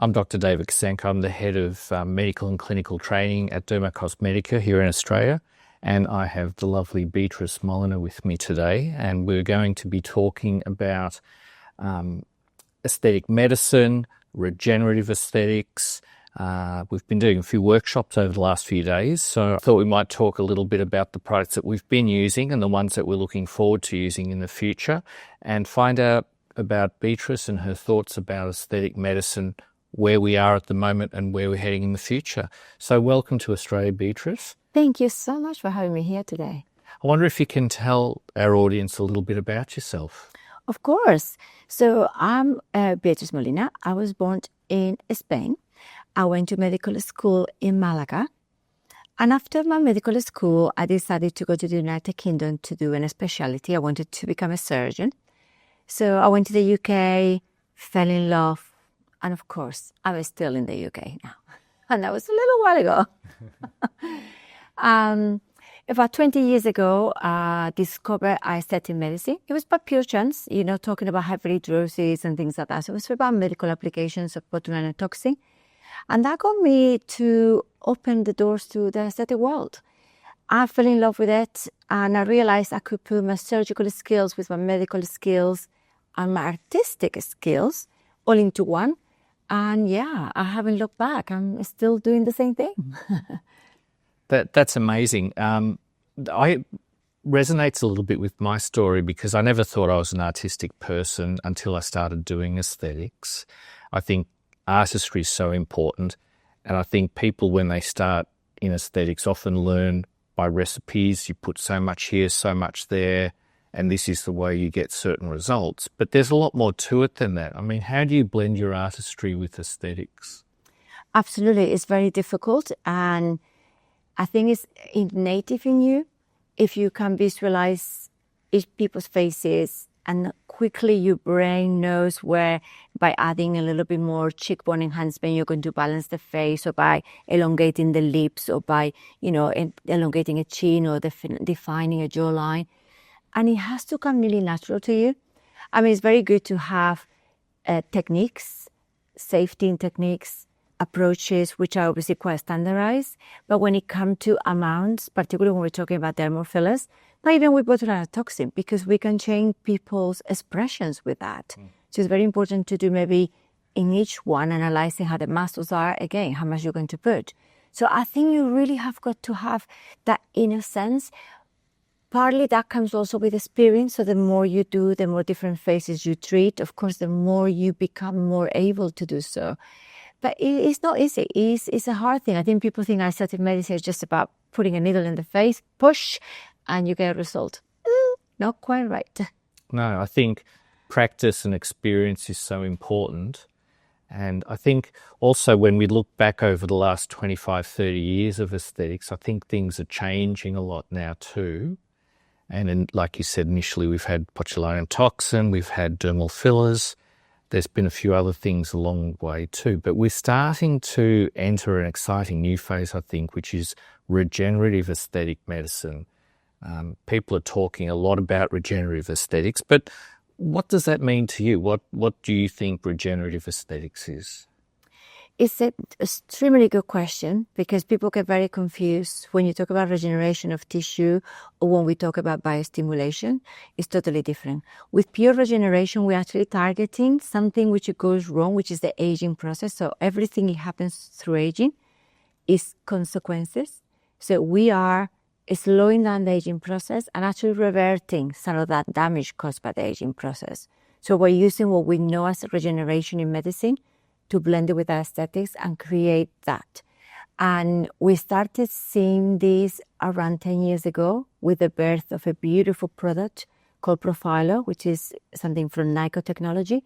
I'm Dr. David Kasanka. I'm the head of medical and clinical training at Dermacosmetica here in Australia. And I have the lovely Beatrice Molyneux with me today. And we're going to be talking about aesthetic medicine, regenerative aesthetics. We've been doing a few workshops over the last few days. So I thought we might talk a little bit about the products that we've been using and the ones that we're looking forward to using in the future, and find out about Beatrice and her thoughts about aesthetic medicine, where we are at the moment and where we're heading in the future. So welcome to Australia, Beatrice. Thank you so much for having me here today. I wonder if you can tell our audience a little bit about yourself. Of course. So I'm Beatrice Molina. I was born in Spain. I went to medical school in Malaga. And after my medical school, I decided to go to the United Kingdom to do a specialty. I wanted to become a surgeon. So I went to the UK, fell in love, and of course, I'm still in the UK now. And that was a little while ago. About 20 years ago, I discovered aesthetic medicine. It was by pure chance, talking about hyperhidrosis and things like that. So it was about medical applications of botulinum toxin. And that got me to open the doors to the aesthetic world. I fell in love with it, and I realized I could put my surgical skills with my medical skills and my artistic skills all into one. And yeah, I haven't looked back. I'm still doing the same thing. That's amazing. I resonates a little bit with my story because I never thought I was an artistic person until I started doing aesthetics. I think artistry is so important, and I think people, when they start in aesthetics, often learn by recipes. You put so much here, so much there, and this is the way you get certain results. But there's a lot more to it than that. I mean, how do you blend your artistry with aesthetics? Absolutely. It's very difficult, and I think it's innate in you. If you can visualize people's faces, and quickly your brain knows where, by adding a little bit more cheekbone enhancement, you're going to balance the face, or by elongating the lips, or by, elongating a chin, or defining a jawline. And it has to come really natural to you. I mean, it's very good to have techniques, safety techniques, approaches, which are obviously quite standardized. But when it comes to amounts, particularly when we're talking about dermal fillers, not even with botulinum toxin, because we can change people's expressions with that. So it's very important to do maybe in each one, analyzing how the muscles are, again, how much you're going to put. So I think you really have got to have that inner sense. Partly that comes also with experience. So the more you do, the more different faces you treat, of course, the more you become more able to do so. But it's not easy. It's a hard thing. I think people think aesthetic medicine is just about putting a needle in the face, push, and you get a result. Not quite right. No, I think practice and experience is so important. And I think also when we look back over the last 25, 30 years of aesthetics, I think things are changing a lot now too. And like you said, initially we've had botulinum toxin, we've had dermal fillers. There's been a few other things along the way too. But we're starting to enter an exciting new phase, I think, which is regenerative aesthetic medicine. People are talking a lot about regenerative aesthetics, but what does that mean to you? What do you think regenerative aesthetics is? It's an extremely good question, because people get very confused when you talk about regeneration of tissue or when we talk about biostimulation. It's totally different. With pure regeneration, we're actually targeting something which goes wrong, which is the aging process. So everything that happens through aging is consequences. So we are slowing down the aging process and actually reverting some of that damage caused by the aging process. So we're using what we know as regeneration in medicine to blend it with aesthetics and create that. And we started seeing this around 10 years ago with the birth of a beautiful product called Profiler, which is something from Nyko technology.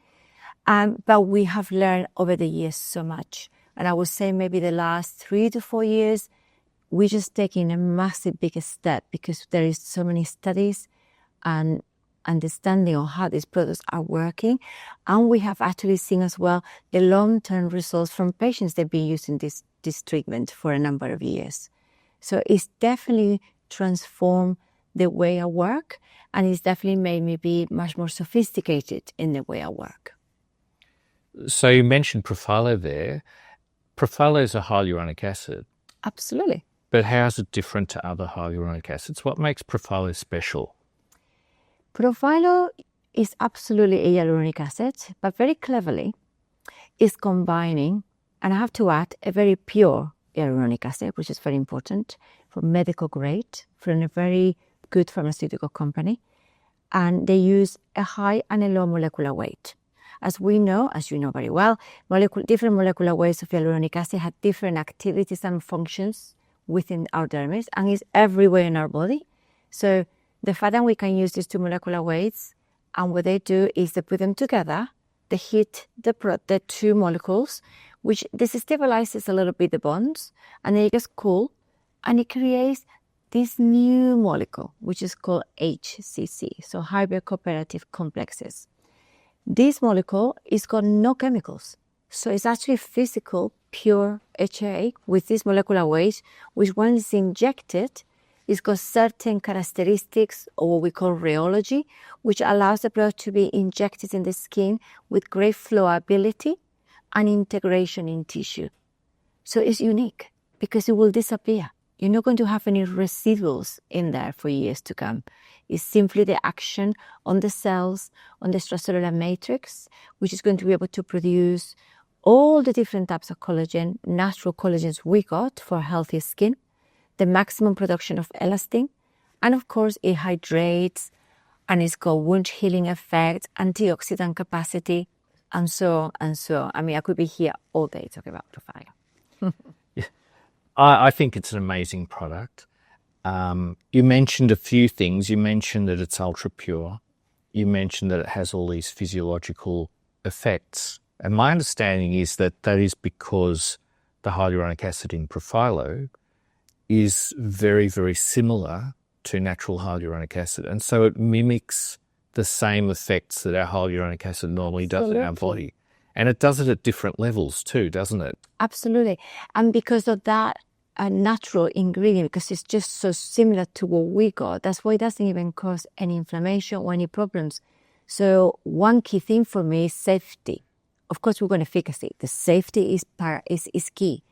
But we have learned over the years so much. And I would say maybe the last 3 to 4 years, we're just taking a massive, big step, because there is so many studies and understanding of how these products are working. And we have actually seen as well the long-term results from patients that have been using this treatment for a number of years. So it's definitely transformed the way I work, and it's definitely made me be much more sophisticated in the way I work. So you mentioned Profilo there. Profilo is a hyaluronic acid, Absolutely. but how is it different to other hyaluronic acids? What makes Profilo special? Profilo is absolutely a hyaluronic acid, but very cleverly is combining, and I have to add, a very pure hyaluronic acid, which is very important for medical grade, from a very good pharmaceutical company. And they use a high and a low molecular weight. As we know, as you know very well, different molecular weights of hyaluronic acid have different activities and functions within our dermis and is everywhere in our body. So the fact that we can use these two molecular weights, and what they do is they put them together, they hit the two molecules, which destabilizes a little bit the bonds, and then it gets cool, and it creates this new molecule, which is called HCC, so hybrid cooperative complexes. This molecule is got no chemicals. So it's actually physical, pure HA with these molecular weights, which once injected, it's got certain characteristics or what we call rheology, which allows the product to be injected in the skin with great flowability and integration in tissue. So it's unique because it will disappear. You're not going to have any residuals in there for years to come. It's simply the action on the cells, on the extracellular matrix, which is going to be able to produce all the different types of collagen, natural collagens we got for healthy skin, the maximum production of elastin, and of course it hydrates, and it's got wound healing effect, antioxidant capacity, and so on and so on. I mean, I could be here all day talking about Profilo. I think it's an amazing product. You mentioned a few things. You mentioned that it's ultra pure. You mentioned that it has all these physiological effects. And my understanding is that that is because the hyaluronic acid in Profilo is very, very similar to natural hyaluronic acid. And so it mimics the same effects that our hyaluronic acid normally does in our body. And it does it at different levels too, doesn't it? Absolutely. And because of that natural ingredient, because it's just so similar to what we got, that's why it doesn't even cause any inflammation or any problems. So one key thing for me is safety. Of course, we're going to fix it. The safety is key.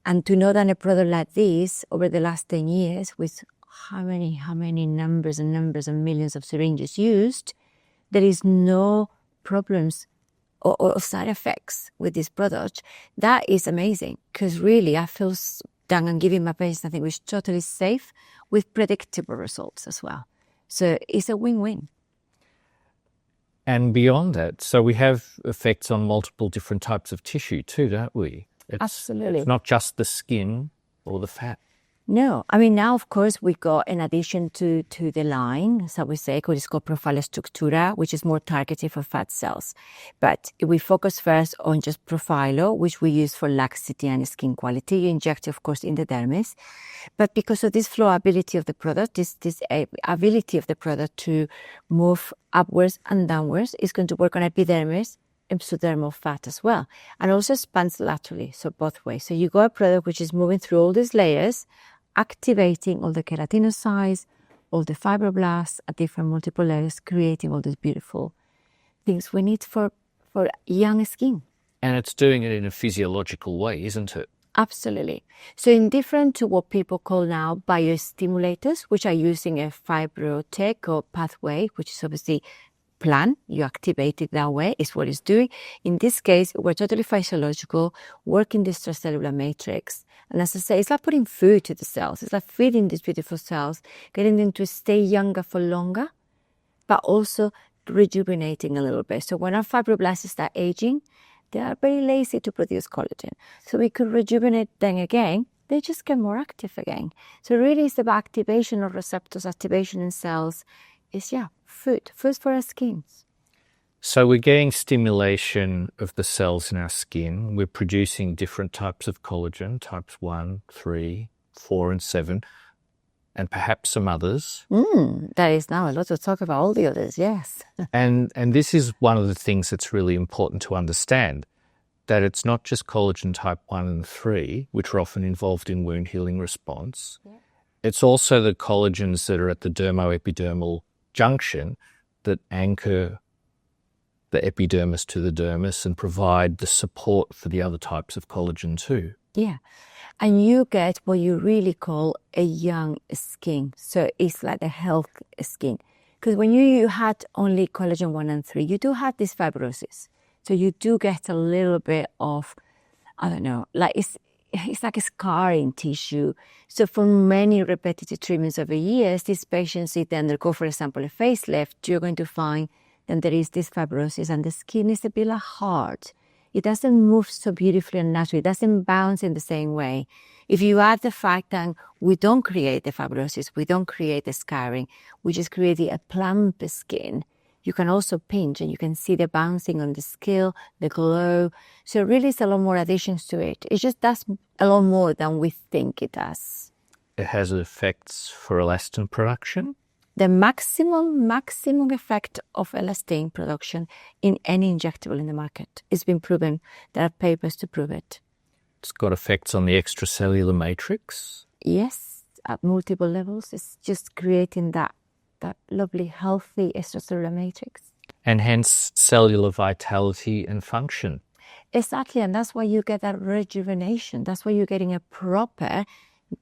And to know that a product like this, over the last 10 years, with how many numbers and millions of syringes used, there is no problems or side effects with this product. That is amazing, because really I feel done and giving my patients something which is totally safe with predictable results as well. So it's a win-win. And beyond that, so we have effects on multiple different types of tissue too, don't we? Absolutely. It's not just the skin or the fat. No, I mean, now, of course, we got, in addition to the line, so we say, it's called Profilo Structura, which is more targeted for fat cells. But if we focus first on just Profilo, which we use for laxity and skin quality, you inject, of course, in the dermis. But because of this flowability of the product, this ability of the product to move upwards and downwards, is going to work on epidermis, exodermal fat as well, and also expands laterally, so both ways. So you got a product which is moving through all these layers, activating all the keratinocytes, all the fibroblasts at different multiple layers, creating all these beautiful things we need for young skin. And it's doing it in a physiological way, isn't it? Absolutely. So indifferent to what people call now biostimulators, which are using a fibrotech or pathway, which is obviously plan, you activate it that way, is what it's doing. In this case, we're totally physiological, working the extracellular matrix. And as I say, it's like putting food to the cells. It's like feeding these beautiful cells, getting them to stay younger for longer, but also rejuvenating a little bit. So when our fibroblasts start aging, they are very lazy to produce collagen. So we could rejuvenate them again. They just get more active again. So really it's about activation of receptors, activation in cells. It's, food for our skins. So we're getting stimulation of the cells in our skin. We're producing different types of collagen, types 1, 3, 4, and 7, and perhaps some others. There is now a lot to talk about all the others, yes. and this is one of the things that's really important to understand, that it's not just collagen type 1 and 3, which are often involved in wound healing response. Yeah. It's also the collagens that are at the dermoepidermal junction that anchor the epidermis to the dermis and provide the support for the other types of collagen too. Yeah. And you get what you really call a young skin. So it's like a healthy skin. Because when you had only collagen 1 and 3, you do have this fibrosis. So you do get a little bit of, I don't know, like it's like a scarring tissue. So for many repetitive treatments over years, these patients, if they undergo, for example, a facelift, you're going to find that there is this fibrosis and the skin is a bit like hard. It doesn't move so beautifully and naturally. It doesn't bounce in the same way. If you add the fact that we don't create the fibrosis, we don't create the scarring, we just create a plump skin, you can also pinch and you can see the bouncing on the skin, the glow. So really it's a lot more additions to it. It just does a lot more than we think it does. It has effects for elastin production. The maximum effect of elastin production in any injectable in the market. It's been proven. There are papers to prove it. It's got effects on the extracellular matrix. Yes, at multiple levels. It's just creating that lovely, healthy extracellular matrix. And hence cellular vitality and function. Exactly, and that's why you get that rejuvenation. That's why you're getting a proper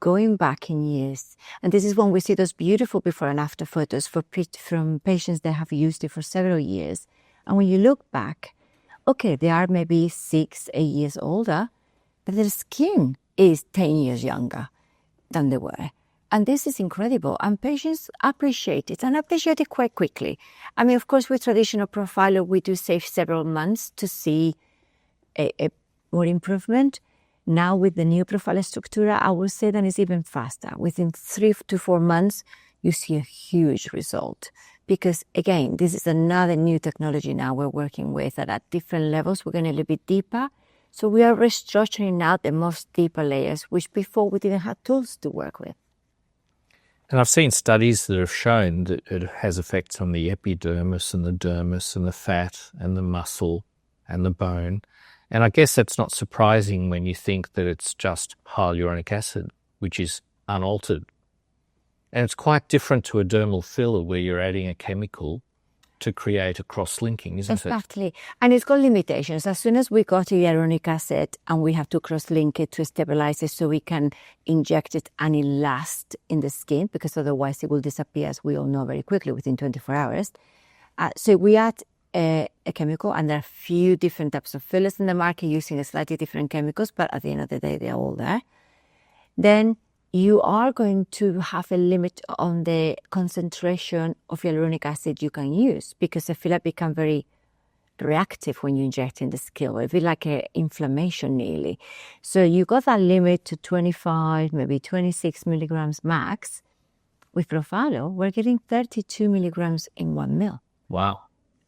going back in years. And this is when we see those beautiful before and after photos from patients that have used it for several years. And when you look back, okay, they are maybe 6, 8 years older, but their skin is 10 years younger than they were. And this is incredible. And patients appreciate it and appreciate it quite quickly. I mean, of course, with traditional profiler, we do save several months to see a more improvement. Now with the new Profiler Structura, I will say that it's even faster. Within 3 to 4 months, you see a huge result. Because again, this is another new technology now we're working with that at different levels, we're going a little bit deeper. So we are restructuring now the most deeper layers, which before we didn't have tools to work with. And I've seen studies that have shown that it has effects on the epidermis and the dermis and the fat and the muscle and the bone. And I guess that's not surprising when you think that it's just hyaluronic acid, which is unaltered. And it's quite different to a dermal filler where you're adding a chemical to create a cross-linking, isn't it? Exactly. And it's got limitations. As soon as we got hyaluronic acid and we have to cross-link it to stabilize it so we can inject it and it lasts in the skin, because otherwise it will disappear, as we all know, very quickly within 24 hours. So we add a chemical, and there are a few different types of fillers in the market using slightly different chemicals, but at the end of the day, they're all there. Then you are going to have a limit on the concentration of hyaluronic acid you can use, because the filler become very reactive when you inject in the skin. It feels like an inflammation nearly. So you got that limit to 25, maybe 26 milligrams max. With Profalo, we're getting 32 milligrams in 1 ml. Wow.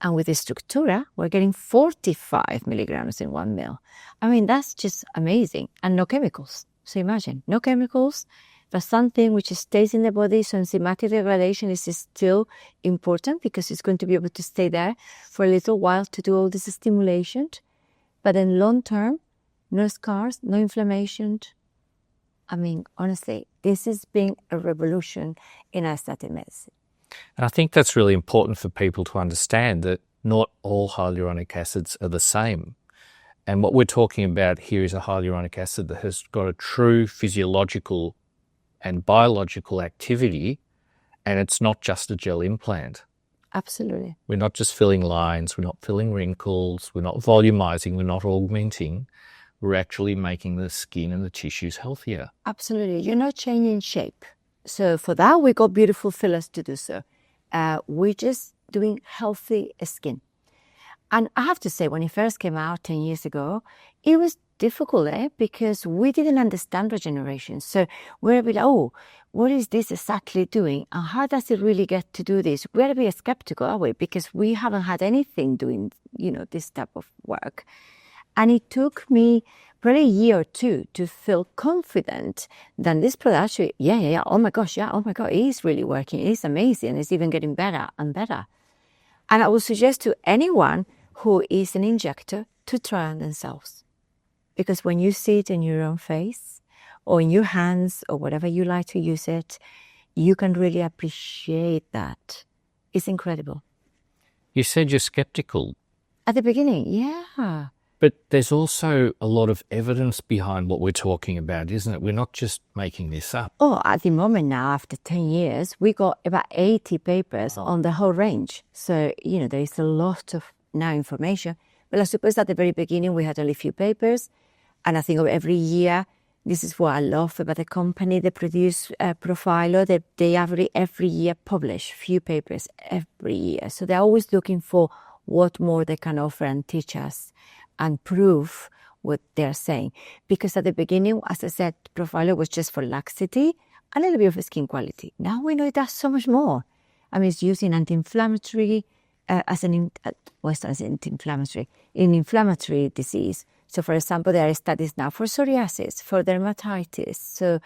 And with the Structura, we're getting 45 milligrams in 1 ml. I mean, that's just amazing. And no chemicals. So imagine, no chemicals, but something which stays in the body. So enzymatic degradation is still important because it's going to be able to stay there for a little while to do all this stimulation. But in long term, no scars, no inflammation. I mean, honestly, this has been a revolution in aesthetic medicine. And I think that's really important for people to understand, that not all hyaluronic acids are the same. And what we're talking about here is a hyaluronic acid that has got a true physiological and biological activity, and it's not just a gel implant. Absolutely. We're not just filling lines, we're not filling wrinkles, we're not volumizing, we're not augmenting. We're actually making the skin and the tissues healthier. Absolutely. You're not changing shape. So for that, we got beautiful fillers to do so. We're just doing healthy skin. And I have to say, when it first came out 10 years ago, it was difficult, because we didn't understand regeneration. So we're like, oh, what is this exactly doing? And how does it really get to do this? We're a bit skeptical, are we? Because we haven't had anything doing, this type of work. And it took me probably a year or two to feel confident that this product actually, oh my God, it is really working. It is amazing. It's even getting better and better. And I would suggest to anyone who is an injector to try on themselves. Because when you see it in your own face or in your hands or whatever you like to use it, you can really appreciate that. It's incredible. You said you're skeptical. At the beginning, yeah. But there's also a lot of evidence behind what we're talking about, isn't it? We're not just making this up. Oh, at the moment now, after 10 years, we got about 80 papers on the whole range. So, there is a lot of now information. But I suppose at the very beginning, we had only a few papers. And I think every year, this is what I love about the company. They produce Profilo. They every year publish few papers every year. So they're always looking for what more they can offer and teach us and prove what they're saying. Because at the beginning, as I said, Profilo was just for laxity, a little bit of skin quality. Now we know it does so much more. I mean, it's used in anti-inflammatory, anti-inflammatory, in inflammatory disease. So, for example, there are studies now for psoriasis, for dermatitis. So,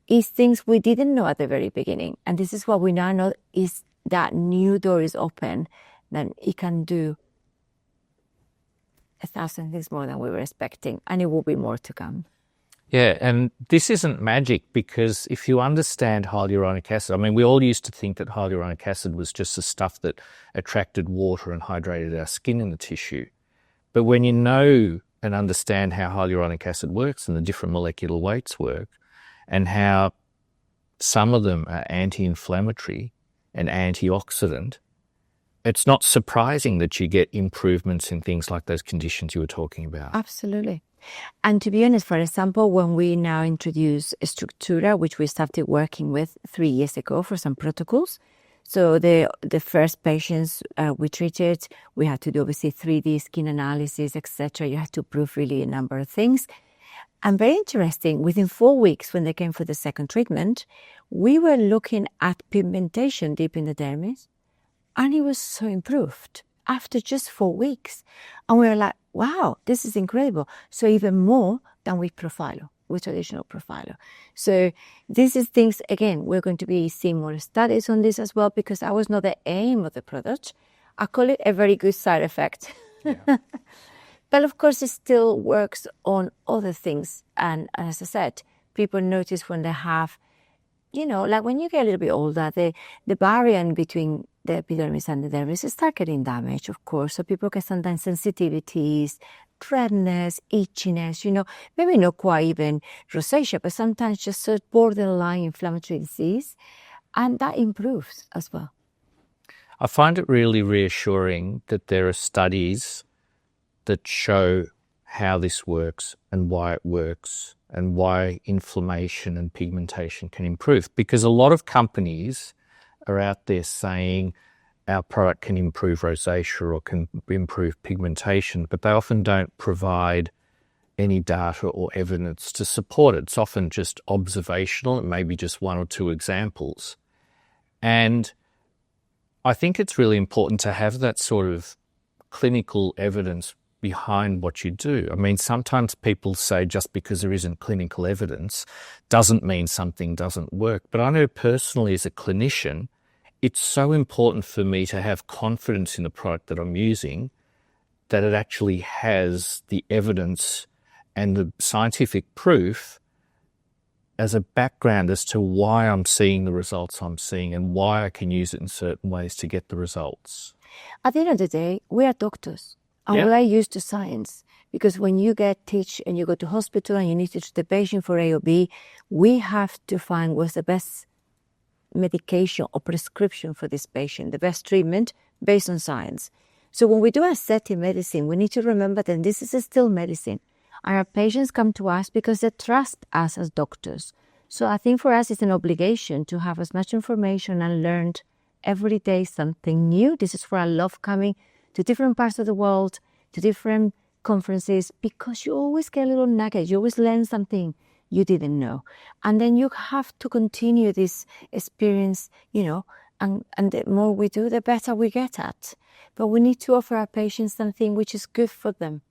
it's things we didn't know at the very beginning. And this is what we now know is that new door is open, then it can do 1,000 things more than we were expecting, and it will be more to come. Yeah, and this isn't magic, because if you understand hyaluronic acid, I mean, we all used to think that hyaluronic acid was just the stuff that attracted water and hydrated our skin and the tissue. But when you know and understand how hyaluronic acid works and the different molecular weights work, and how some of them are anti-inflammatory and antioxidant, it's not surprising that you get improvements in things like those conditions you were talking about. Absolutely. And to be honest, for example, when we now introduce Structura, which we started working with 3 years ago for some protocols. So the first patients we treated, we had to do obviously 3D skin analysis, etc. You had to prove really a number of things. And very interesting, within 4 weeks when they came for the second treatment, we were looking at pigmentation deep in the dermis. And it was so improved after just 4 weeks. And we were like, wow, this is incredible. So even more than with Profilo, with traditional Profilo. So this is things, again, we're going to be seeing more studies on this as well, because that was not the aim of the product. I call it a very good side effect. Yeah. But of course, it still works on other things. And as I said, people notice when they have, like when you get a little bit older, the barrier between the epidermis and the dermis start getting damaged, of course. So people get sometimes sensitivities, redness, itchiness, maybe not quite even rosacea, but sometimes just a borderline inflammatory disease. And that improves as well. I find it really reassuring that there are studies that show how this works and why it works and why inflammation and pigmentation can improve. Because a lot of companies are out there saying our product can improve rosacea or can improve pigmentation, but they often don't provide any data or evidence to support it. It's often just observational, and maybe just 1 or 2 examples. And I think it's really important to have that sort of clinical evidence behind what you do. I mean, sometimes people say just because there isn't clinical evidence doesn't mean something doesn't work. But I know personally as a clinician, it's so important for me to have confidence in the product that I'm using, that it actually has the evidence and the scientific proof as a background as to why I'm seeing the results I'm seeing and why I can use it in certain ways to get the results. At the end of the day, we are doctors. And we are used to science, because when you get teach and you go to hospital and you need to treat the patient for A or B, we have to find what's the best medication or prescription for this patient, the best treatment based on science. So when we do aesthetic medicine, we need to remember that this is still medicine. And our patients come to us because they trust us as doctors. So I think for us it's an obligation to have as much information and learn every day something new. This is where I love coming to different parts of the world, to different conferences, because you always get a little nugget. You always learn something you didn't know. And then you have to continue this experience, and the more we do, the better we get at. But we need to offer our patients something which is good for them.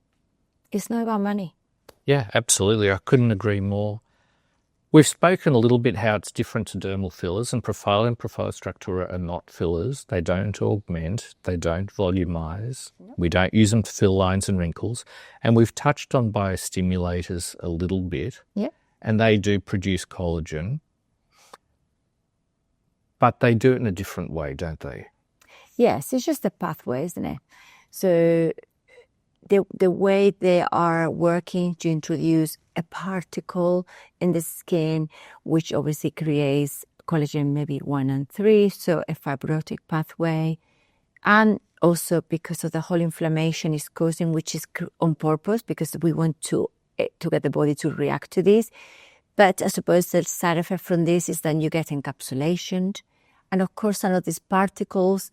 It's not about money. Yeah, absolutely. I couldn't agree more. We've spoken a little bit how it's different to dermal fillers, and Profilo and Profilo Structura are not fillers. They don't augment, they don't volumize. No. We don't use them to fill lines and wrinkles. And we've touched on biostimulators a little bit. Yeah. And they do produce collagen. But they do it in a different way, don't they? Yes, it's just a pathway, isn't it? So the way they are working to introduce a particle in the skin, which obviously creates collagen maybe 1 and 3, so a fibrotic pathway. And also because of the whole inflammation is causing, which is on purpose, because we want to get the body to react to this. But I suppose the side effect from this is that you get encapsulation. And of course, some of these particles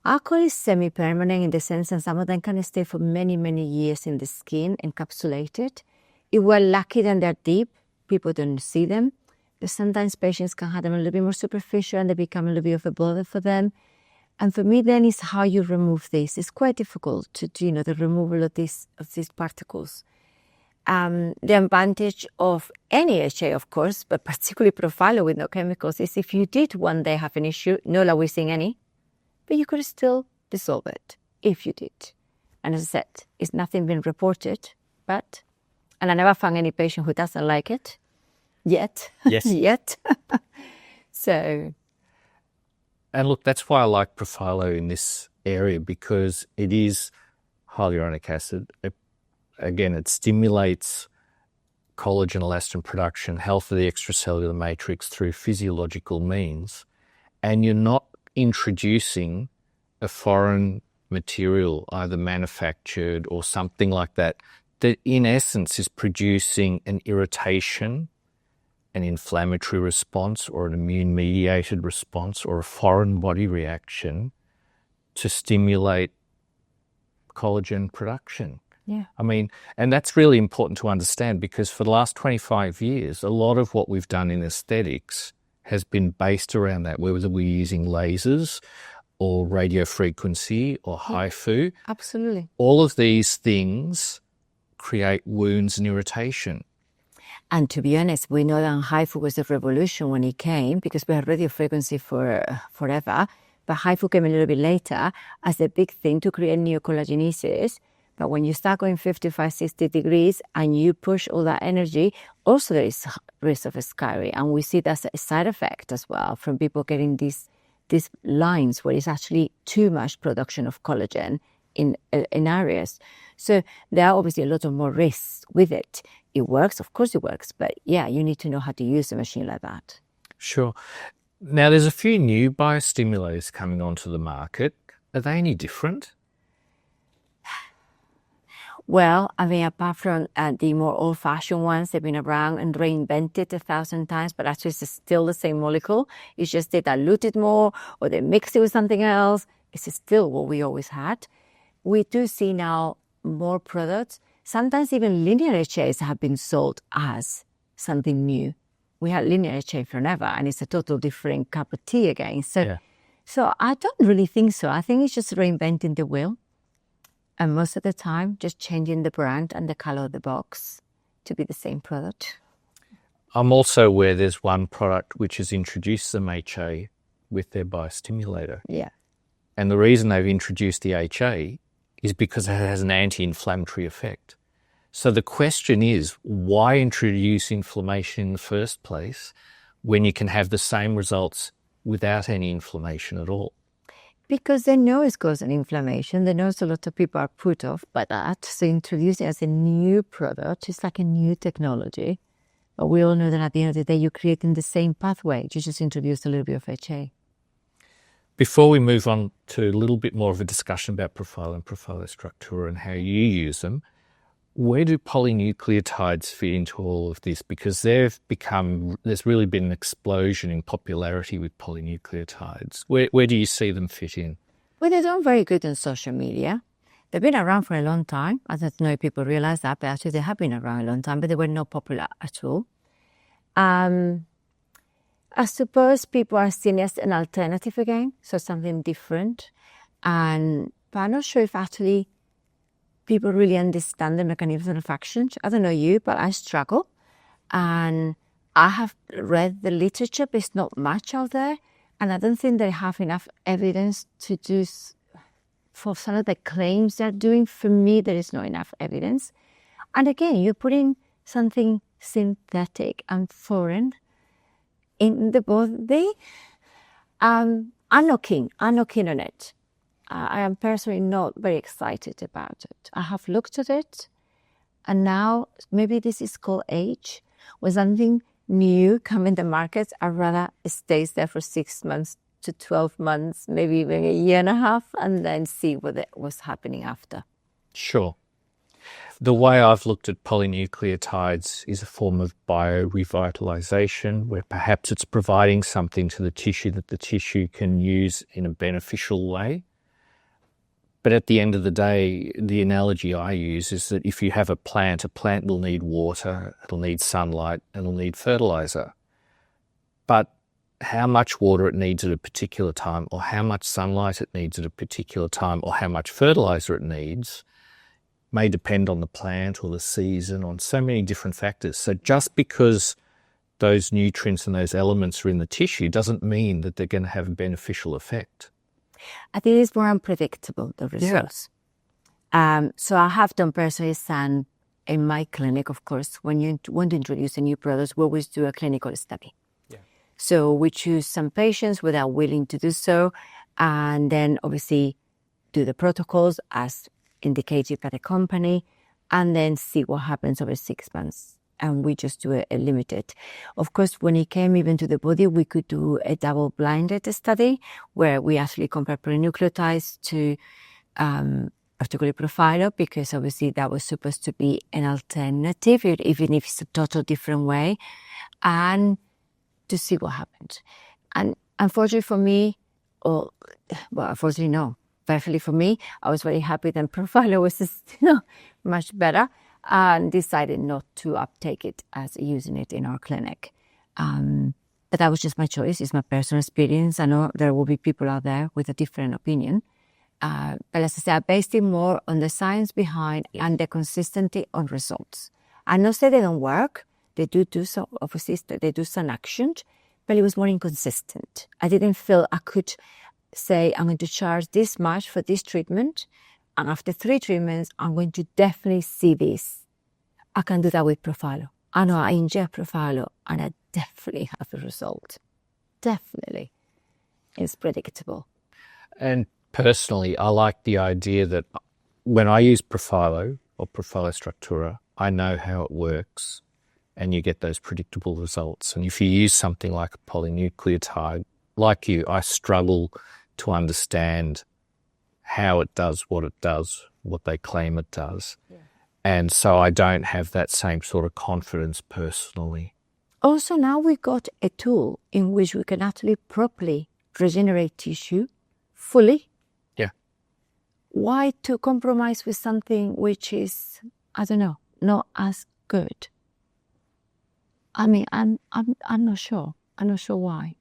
are called semi-permanent in the sense that some of them can stay for many, many years in the skin, encapsulated. If we're lucky and they're deep, people don't see them. But sometimes patients can have them a little bit more superficial and they become a little bit of a bother for them. And for me, then, is how you remove this. It's quite difficult to do, the removal of these particles. The advantage of any HA, of course, but particularly Profilo with no chemicals, is if you did one day have an issue, no losing any, but you could still dissolve it if you did. And as I said, it's nothing been reported, and I never found any patient who doesn't like it yet. Yes. Yet. So. And look, that's why I like Profilo in this area, because it is hyaluronic acid. It stimulates collagen elastin production, health of the extracellular matrix through physiological means, and you're not introducing a foreign material, either manufactured or something like that in essence is producing an irritation, an inflammatory response, or an immune-mediated response, or a foreign body reaction to stimulate collagen production. Yeah. I mean, and that's really important to understand, because for the last 25 years, a lot of what we've done in aesthetics has been based around that, whether we're using lasers or radio frequency or HIFU. Absolutely. All of these things create wounds and irritation. And to be honest, we know that HIFU was a revolution when it came, because we had radio frequency for forever. But HIFU came a little bit later as a big thing to create neocollagenesis. But when you start going 55, 60 degrees and you push all that energy, also there is risk of scarring. And we see that's a side effect as well from people getting these lines where it's actually too much production of collagen in areas. So there are obviously a lot of more risks with it. It works, of course it works, but yeah, you need to know how to use a machine like that. Sure. Now, there's a few new biostimulators coming onto the market. Are they any different? Well, I mean, apart from the more old-fashioned ones, they've been around and reinvented 1,000 times, but actually it's still the same molecule. It's just they dilute it more or they mix it with something else. It's still what we always had. We do see now more products. Sometimes even linear HAs have been sold as something new. We had linear HA forever, and it's a total different cup of tea again. So I don't really think so. I think it's just reinventing the wheel. And most of the time, just changing the brand and the color of the box to be the same product. I'm also aware there's one product which has introduced some HA with their biostimulator. Yeah. And the reason they've introduced the HA is because it has an anti-inflammatory effect. So the question is, why introduce inflammation in the first place when you can have the same results without any inflammation at all? Because they know it's causing inflammation. They know a lot of people are put off by that. So introducing it as a new product, it's like a new technology. But we all know that at the end of the day, you're creating the same pathway. You just introduce a little bit of HA. Before we move on to a little bit more of a discussion about Profilo and Profilo Structura and how you use them, where do polynucleotides fit into all of this? Because there's really been an explosion in popularity with polynucleotides. Where do you see them fit in? Well, they're doing very good on social media. They've been around for a long time. I don't know if people realize that, but actually they have been around a long time, but they were not popular at all. I suppose people are seen as an alternative again, so something different. But I'm not sure if actually people really understand the mechanism of action. I don't know you, but I struggle. And I have read the literature, but it's not much out there. And I don't think they have enough evidence to do for some of the claims they're doing. For me, there is not enough evidence. And again, you're putting something synthetic and foreign in the body. I'm not keen on it. I am personally not very excited about it. I have looked at it, and now maybe this is called age. When something new comes in the market, I'd rather it stays there for 6 months to 12 months, maybe even a year and a half, and then see what's happening after. Sure. The way I've looked at polynucleotides is a form of biorevitalization, where perhaps it's providing something to the tissue that the tissue can use in a beneficial way. But at the end of the day, the analogy I use is that if you have a plant will need water, it'll need sunlight, and it'll need fertilizer. But how much water it needs at a particular time, or how much sunlight it needs at a particular time, or how much fertilizer it needs may depend on the plant or the season, on so many different factors. So just because those nutrients and those elements are in the tissue doesn't mean that they're going to have a beneficial effect. I think it's more unpredictable, the results. Yeah. So I have done personally some in my clinic, of course. When you want to introduce a new product, we always do a clinical study. Yeah. So we choose some patients who are willing to do so, and then obviously do the protocols as indicated by the company, and then see what happens over 6 months. And we just do a limited. Of course, when it came even to the body, we could do a double-blinded study where we actually compare polynucleotides to particularly Profilo, because obviously that was supposed to be an alternative, even if it's a total different way, and to see what happened. And unfortunately for me, unfortunately no, perfectly for me, I was very happy that Profilo was much better, and decided not to uptake it as using it in our clinic. But that was just my choice. It's my personal experience. I know there will be people out there with a different opinion. But as I said, I based it more on the science behind and the consistency on results. I not say they don't work. They do some, obviously, they do some action, but it was more inconsistent. I didn't feel I could say, I'm going to charge this much for this treatment, and after 3 treatments, I'm going to definitely see this. I can do that with Profilo. I know I inject Profilo, and I definitely have the result. Definitely. It's predictable. And personally, I like the idea that when I use Profilo or Profilo Structura, I know how it works, and you get those predictable results. And if you use something like a polynucleotide, like you, I struggle to understand how it does, what they claim it does. Yeah. And so I don't have that same sort of confidence personally. Also, now we've got a tool in which we can actually properly regenerate tissue fully. Yeah. Why to compromise with something which is, I don't know, not as good? I mean, I'm not sure. I'm not sure why.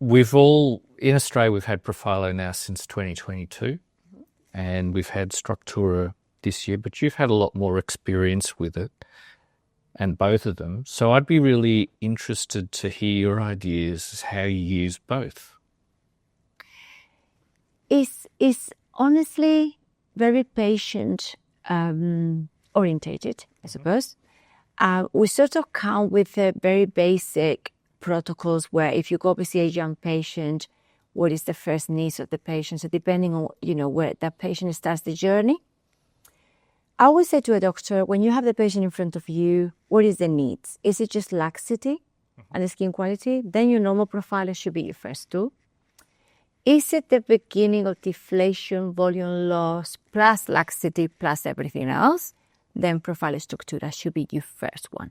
In Australia, we've had Profilo now since 2022, and we've had Structura this year, but you've had a lot more experience with it, and both of them. So I'd be really interested to hear your ideas as how you use both. It's honestly very patient orientated, I suppose. We sort of come with a very basic protocols where if you go to see a young patient, what is the first needs of the patient? So depending on, where that patient starts the journey, I always say to a doctor, when you have the patient in front of you, what is the needs? Is it just laxity and the skin quality? Then your normal Profilo should be your first tool. Is it the beginning of deflation, volume loss, plus laxity, plus everything else? Then Profilo Structura should be your first one.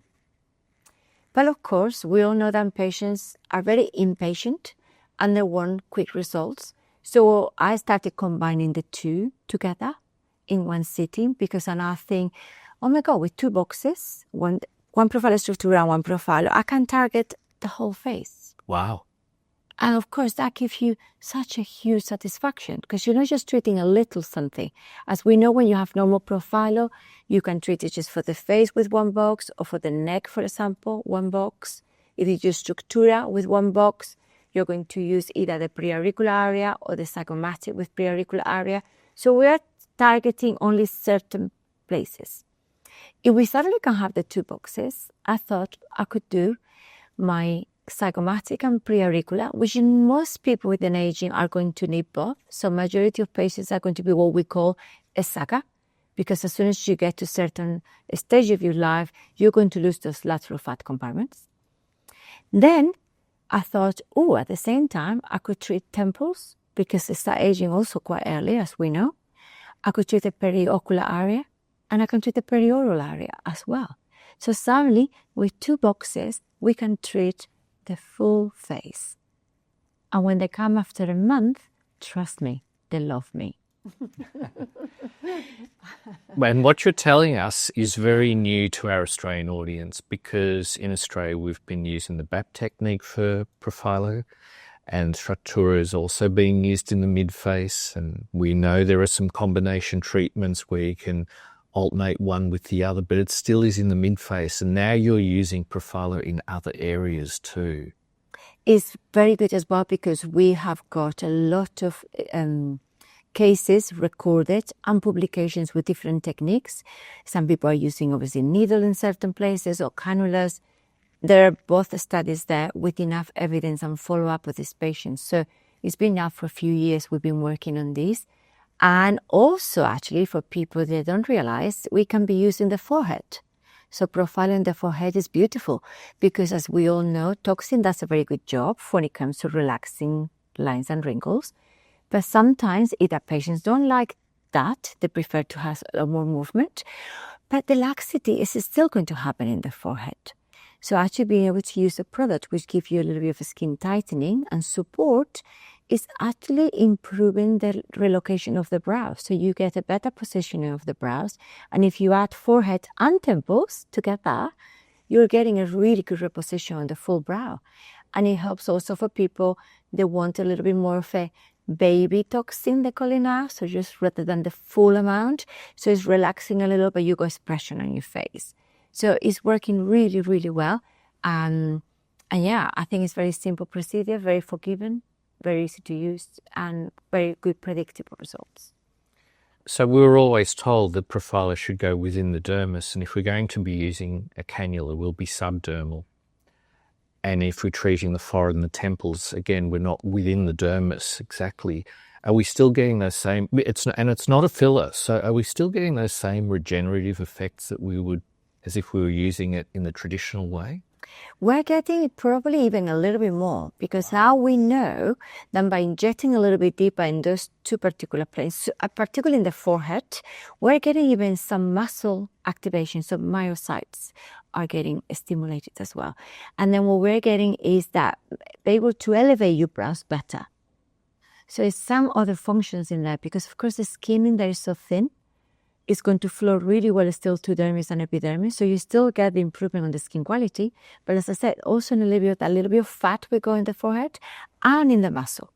But of course, we all know that patients are very impatient and they want quick results. So I started combining the two together in one sitting, because I now think, oh my God, with 2 boxes, one Profilo Structura and one Profilo, I can target the whole face. Wow. And of course, that gives you such a huge satisfaction, because you're not just treating a little something. As we know, when you have normal Profilo, you can treat it just for the face with 1 box, or for the neck, for example, 1 box. If you use Structura with 1 box, you're going to use either the preauricular area or the zygomatic with preauricular area. So we are targeting only certain places. If we suddenly can have the 2 boxes, I thought I could do my zygomatic and preauricular, which in most people with an aging are going to need both. So majority of patients are going to be what we call a saga, because as soon as you get to a certain stage of your life, you're going to lose those lateral fat compartments. Then I thought, at the same time, I could treat temples, because they start aging also quite early, as we know. I could treat the periocular area, and I can treat the perioral area as well. So suddenly, with 2 boxes, we can treat the full face. And when they come after a month, trust me, they love me. And what you're telling us is very new to our Australian audience, because in Australia we've been using the BAP technique for Profilo, and Trattura is also being used in the mid-face, and we know there are some combination treatments where you can alternate one with the other, but it still is in the mid-face, and now you're using Profilo in other areas too. It's very good as well, because we have got a lot of cases recorded and publications with different techniques. Some people are using obviously needle in certain places or cannulas. There are both studies there with enough evidence and follow-up with these patients. So it's been now for a few years we've been working on this. And also actually for people that don't realize, we can be using the forehead. So profiling the forehead is beautiful, because as we all know, toxin does a very good job when it comes to relaxing lines and wrinkles. But sometimes either patients don't like that, they prefer to have more movement, but the laxity is still going to happen in the forehead. So actually being able to use a product which gives you a little bit of a skin tightening and support is actually improving the relocation of the brows. So you get a better positioning of the brows. And if you add forehead and temples together, you're getting a really good reposition on the full brow. And it helps also for people that want a little bit more of a baby toxin, they call it now. So just rather than the full amount. So it's relaxing a little, but you got expression on your face. So it's working really, really well. And yeah, I think it's very simple procedure, very forgiving, very easy to use, and very good predictable results. So we were always told that Profilo should go within the dermis, and if we're going to be using a cannula, we'll be subdermal. And if we're treating the forehead and the temples, again, we're not within the dermis exactly. Are we still getting those same, it's not a filler, so are we still getting those same regenerative effects that we would, as if we were using it in the traditional way? We're getting it probably even a little bit more, because now we know that by injecting a little bit deeper in those 2 particular places, particularly in the forehead, we're getting even some muscle activation. So myocytes are getting stimulated as well. And then what we're getting is that able to elevate your brows better. So it's some other functions in there, because of course the skin in there is so thin. It's going to flow really well still to dermis and epidermis. So you still get the improvement on the skin quality. But as I said, also a little bit of fat will go in the forehead and in the muscle.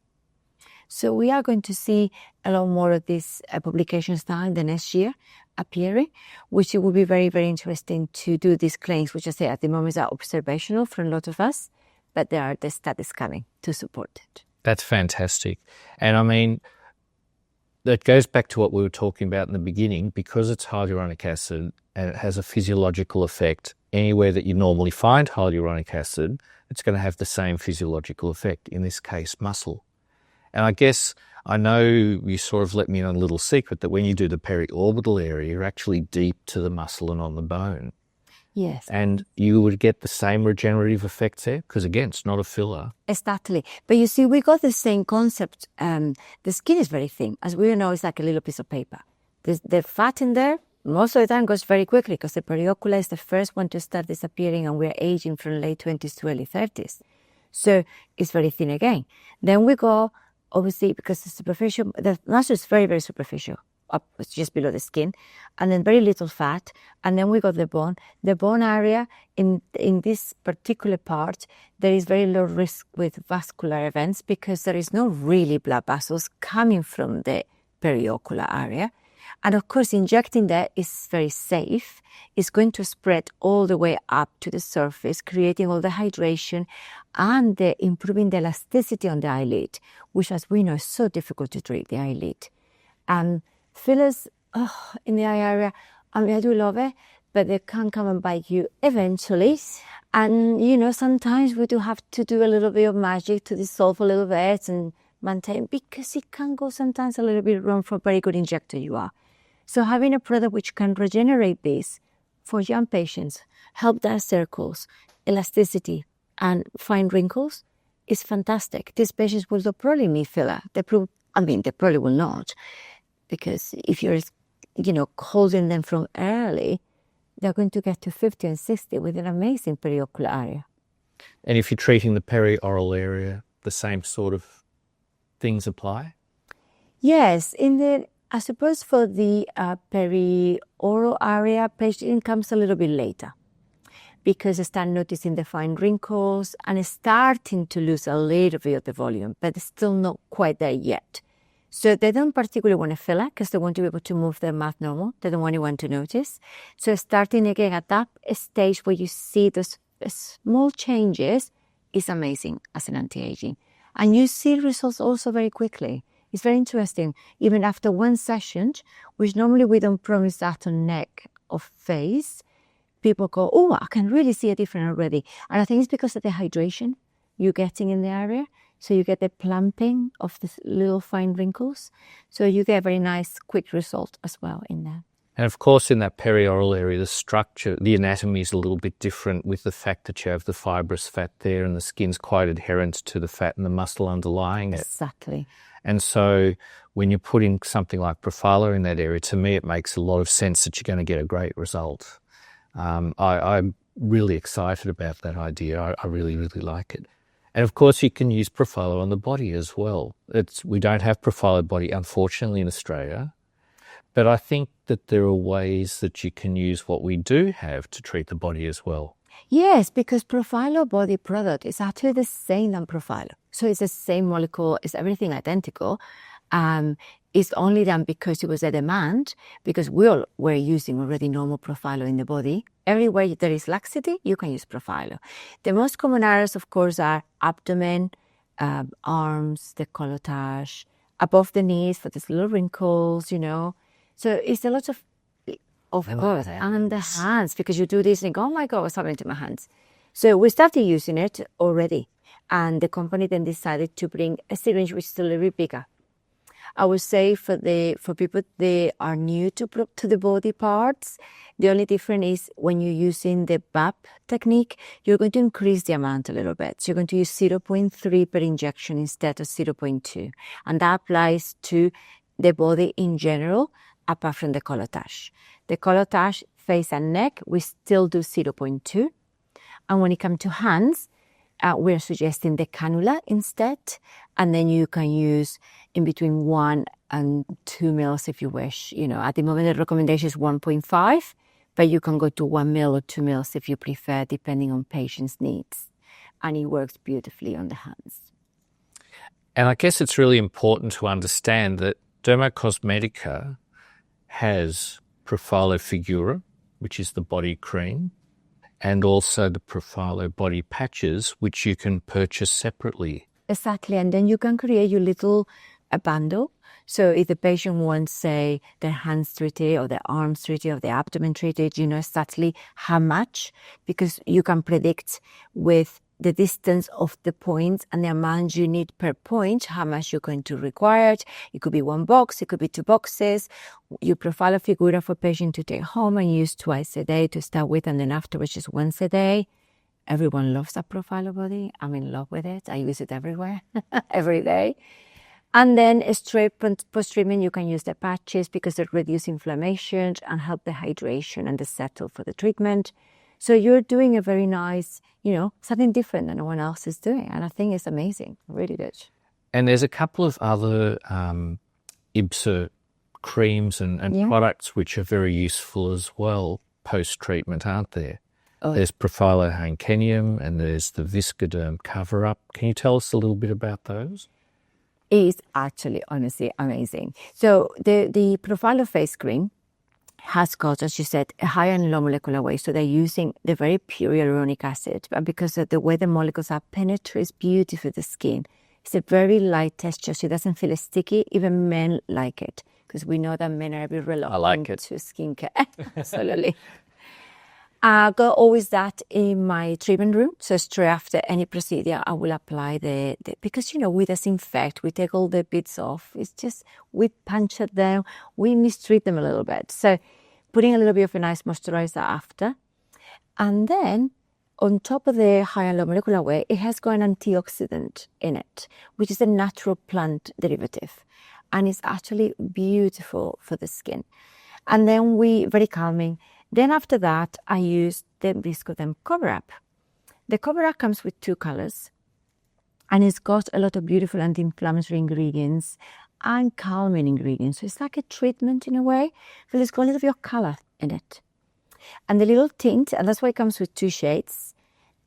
So we are going to see a lot more of these publications now in the next year appearing, which it will be very, very interesting to do these claims, which I say at the moment are observational for a lot of us, but there are the studies coming to support it. That's fantastic. And I mean, that goes back to what we were talking about in the beginning, because it's hyaluronic acid and it has a physiological effect. Anywhere that you normally find hyaluronic acid, it's going to have the same physiological effect, in this case, muscle. And I guess I know you sort of let me in on a little secret that when you do the periorbital area, you're actually deep to the muscle and on the bone. Yes. And you would get the same regenerative effects there, because again, it's not a filler. Exactly. But you see, we got the same concept. The skin is very thin. As we know, it's like a little piece of paper. The fat in there, most of the time goes very quickly, because the periocular is the first one to start disappearing, and we're aging from late 20s to early 30s. So it's very thin again. Then we go, obviously, because the muscle is very, very superficial, up just below the skin, and then very little fat, and then we got the bone. The bone area, in this particular part, there is very low risk with vascular events, because there is no really blood vessels coming from the periocular area. And of course, injecting that is very safe. It's going to spread all the way up to the surface, creating all the hydration and improving the elasticity on the eyelid, which, as we know, is so difficult to treat the eyelid. And fillers in the eye area, I mean, I do love it, but they can come and bite you eventually. And, you know, sometimes we do have to do a little bit of magic to dissolve a little bit and maintain, because it can go sometimes a little bit wrong for a very good injector you are. So having a product which can regenerate this for young patients, help dark circles, elasticity, and fine wrinkles is fantastic. These patients will probably need filler. They probably will not, because if you're, you know, holding them from early, they're going to get to 50 and 60 with an amazing periocular area. And if you're treating the perioral area, the same sort of things apply? Yes, I suppose for the perioral area, patient comes a little bit later, because they start noticing the fine wrinkles and starting to lose a little bit of the volume, but it's still not quite there yet. So they don't particularly want to fill it because they want to be able to move their mouth normal. They don't want anyone to notice. So starting again at that stage where you see those small changes is amazing as an anti-aging. And you see results also very quickly. It's very interesting. Even after one session, which normally we don't promise that on neck or face, people go, oh, I can really see a difference already. And I think it's because of the hydration you're getting in the area. So you get the plumping of the little fine wrinkles. So you get a very nice, quick result as well in that. And of course, in that perioral area, the structure, the anatomy is a little bit different with the fact that you have the fibrous fat there and the skin's quite adherent to the fat and the muscle underlying it. Exactly. And so when you're putting something like Profilo in that area, to me, it makes a lot of sense that you're going to get a great result. I'm really excited about that idea. I really, really like it. And of course, you can use Profilo on the body as well. We don't have Profilo body, unfortunately, in Australia. But I think that there are ways that you can use what we do have to treat the body as well. Yes, because Profilo body product is actually the same than Profilo. So it's the same molecule, it's everything identical. It's only done because it was a demand, because we all were using already normal Profilo in the body. Everywhere there is laxity, you can use Profilo. The most common areas, of course, are abdomen, arms, décolletage, above the knees for these little wrinkles, you know. So it's a lot of course, and the hands, because you do this and you go, oh my God, what's happening to my hands? So we started using it already. And the company then decided to bring a syringe which is a little bit bigger. I would say for people they are new to the body parts, the only difference is when you're using the BAP technique, you're going to increase the amount a little bit. So you're going to use 0.3 per injection instead of 0.2. And that applies to the body in general, apart from the décolletage. The décolletage, face and neck, we still do 0.2. And when it comes to hands, we're suggesting the cannula instead, and then you can use in between 1 and 2 mils if you wish. You know, at the moment the recommendation is 1.5, but you can go to 1 mil or 2 mils if you prefer, depending on patient's needs. And it works beautifully on the hands. And I guess it's really important to understand that Dermocosmetica has Profilo Figura, which is the body cream, and also the Profilo body patches, which you can purchase separately. Exactly, and then you can create your little bundle. So if the patient wants, say, their hands treated or their arms treated or their abdomen treated, you know exactly how much, because you can predict with the distance of the points and the amount you need per point, how much you're going to require. It could be 1 box, it could be 2 boxes. You Profilo Figura for patient to take home and use twice a day to start with, and then afterwards just once a day. Everyone loves that Profilo body. I'm in love with it. I use it everywhere, every day. And then straight post-treatment, you can use the patches because they reduce inflammation and help the hydration and the settle for the treatment. So you're doing a very nice, you know, something different than no one else is doing. And I think it's amazing, really good. And there's a couple of other IBSA creams and products which are very useful as well post-treatment, aren't there? Oh. There's Profilo Hankenium and there's the Viscoderm cover-up. Can you tell us a little bit about those? It's actually, honestly, amazing. So the Profilo face cream has got, as you said, a high and low molecular weight. So they're using the very pure hyaluronic acid, but because of the way the molecules are penetrates beautifully the skin. It's a very light texture, so it doesn't feel sticky. Even men like it, because we know that men are a bit reluctant to skincare. Absolutely. I got always that in my treatment room. So straight after any procedure, I will apply because, we disinfect, we take all the bits off. It's just, we puncture them, we mistreat them a little bit. So putting a little bit of a nice moisturizer after. And then on top of the high and low molecular weight, it has got an antioxidant in it, which is a natural plant derivative. And it's actually beautiful for the skin. And then very calming. Then after that, I use the Viscodem Cover Up. The Cover Up comes with 2 colors, and it's got a lot of beautiful anti-inflammatory ingredients and calming ingredients. So it's like a treatment in a way, but it's got a little bit of color in it. And the little tint, and that's why it comes with 2 shades,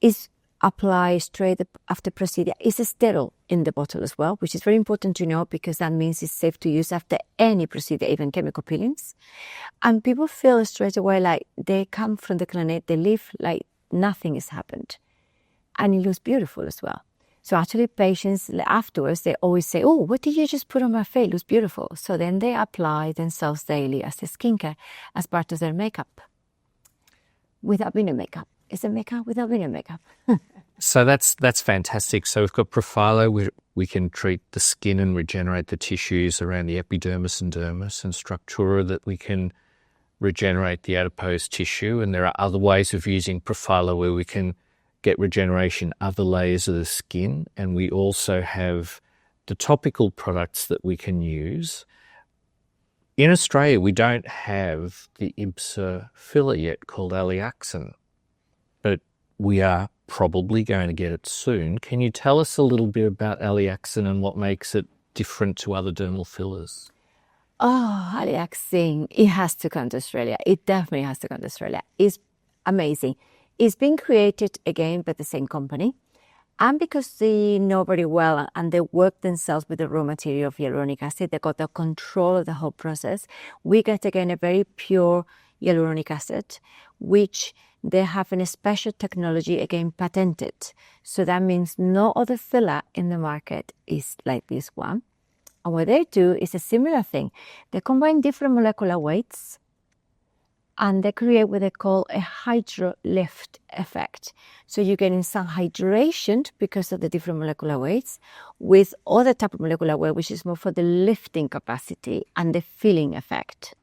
is applied straight after procedure. It's a sterile in the bottle as well, which is very important to know because that means it's safe to use after any procedure, even chemical peelings. And people feel straight away like they come from the clinic, they leave like nothing has happened. And it looks beautiful as well. So actually patients afterwards, they always say, oh, what did you just put on my face? It looks beautiful. So then they apply themselves daily as a skincare, as part of their makeup. Without being a makeup. It's a makeup without being a makeup. So that's fantastic. So we've got Profilo, where we can treat the skin and regenerate the tissues around the epidermis and dermis, and Structura, that we can regenerate the adipose tissue. And there are other ways of using Profilo where we can get regeneration other layers of the skin. And we also have the topical products that we can use. In Australia, we don't have the IBSA filler yet called Aliaxin, but we are probably going to get it soon. Can you tell us a little bit about Aliaxin and what makes it different to other dermal fillers? Oh, Aliaxin, it has to come to Australia. It definitely has to come to Australia. It's amazing. It's been created again by the same company. And because they know very well and they work themselves with the raw material of hyaluronic acid, they got the control of the whole process. We get again a very pure hyaluronic acid, which they have a special technology again patented. So that means no other filler in the market is like this one. And what they do is a similar thing. They combine different molecular weights and they create what they call a hydrolift effect. So you're getting some hydration because of the different molecular weights with other type of molecular weight, which is more for the lifting capacity and the filling effect.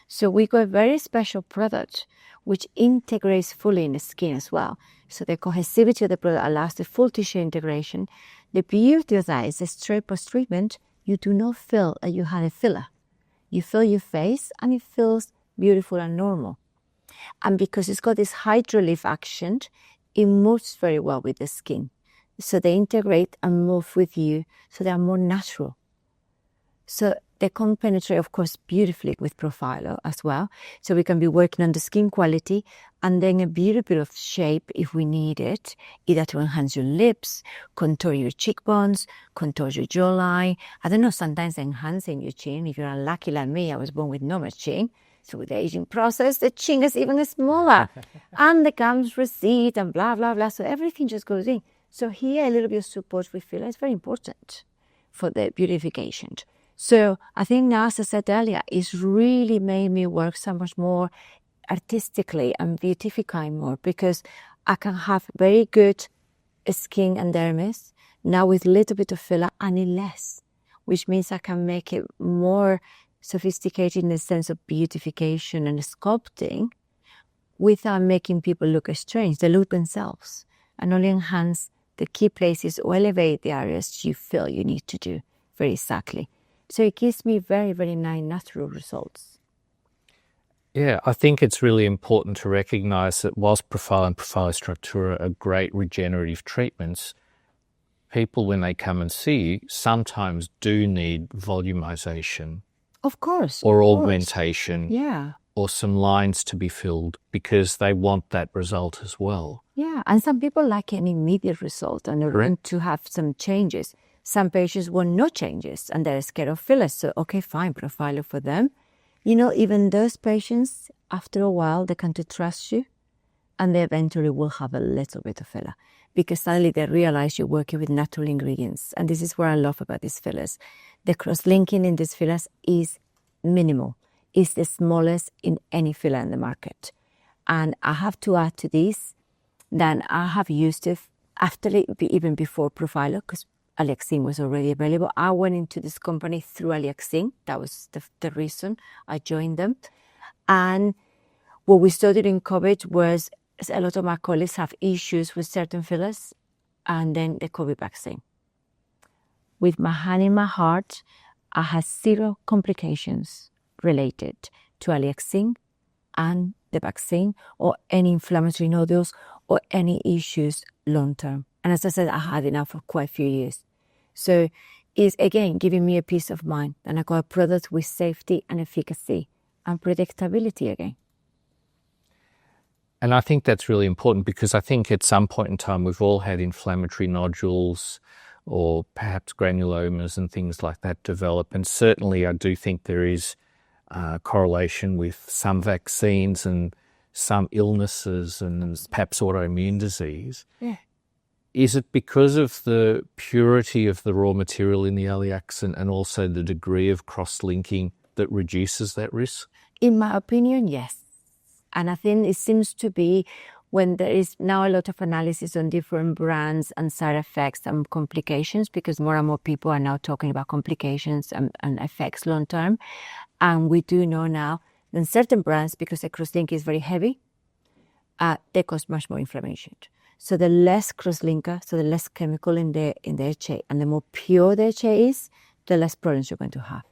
So we got a very special product which integrates fully in the skin as well. So the cohesivity of the product allows the full tissue integration. The beauty of that is that straight post-treatment, you do not feel that you had a filler. You feel your face and it feels beautiful and normal. And because it's got this hydrolift action, it moves very well with the skin. So they integrate and move with you, so they are more natural. So they can penetrate, of course, beautifully with Profilo as well. So we can be working on the skin quality and then a beautiful of shape if we need it, either to enhance your lips, contour your cheekbones, contour your jawline. I don't know, sometimes enhancing your chin. If you're unlucky like me, I was born with no much chin. So with the aging process, the chin is even smaller. And the gums recede and blah, blah, blah. So everything just goes in. So here, a little bit of support with filler is very important for the beautification. So I think now, as I said earlier, it's really made me work so much more artistically and beautifying more because I can have very good skin and dermis now with a little bit of filler and in less, which means I can make it more sophisticated in the sense of beautification and sculpting without making people look strange. They look themselves and only enhance the key places or elevate the areas you feel you need to do very exactly. So it gives me very, very nice natural results. Yeah, I think it's really important to recognise that whilst Profilo and Profilo Structura are great regenerative treatments, people, when they come and see you, sometimes do need volumization. Of course. Or augmentation. Yeah. Or some lines to be filled because they want that result as well. Yeah, and some people like an immediate result and they want to have some changes. Some patients want no changes and they're scared of fillers. So, okay, fine, Profilo for them. You know, even those patients, after a while, they come to trust you and they eventually will have a little bit of filler because suddenly they realize you're working with natural ingredients. And this is what I love about these fillers. The cross-linking in these fillers is minimal. It's the smallest in any filler in the market. And I have to add to this that I have used it after, even before Profiler, because Aliaxin was already available. I went into this company through Aliaxin. That was the reason I joined them. And what we studied in COVID was a lot of my colleagues have issues with certain fillers, and then the COVID vaccine. With my hand in my heart, I had 0 complications related to Aliaxin and the vaccine, or any inflammatory nodules, or any issues long term. And as I said, I had enough for quite a few years. So it's, again, giving me a peace of mind. And I got a product with safety and efficacy and predictability again. And I think that's really important, because I think at some point in time we've all had inflammatory nodules or perhaps granulomas and things like that develop. And certainly I do think there is correlation with some vaccines and some illnesses and perhaps autoimmune disease. Yeah. Is it because of the purity of the raw material in the Aliaxin and also the degree of cross-linking that reduces that risk? In my opinion, yes. And I think it seems to be, when there is now a lot of analysis on different brands and side effects and complications, because more and more people are now talking about complications and effects long term. And we do know now that certain brands, because the cross-link is very heavy, they cause much more inflammation. So the less cross-linker, so the less chemical in the HA, and the more pure the HA is, the less problems you're going to have.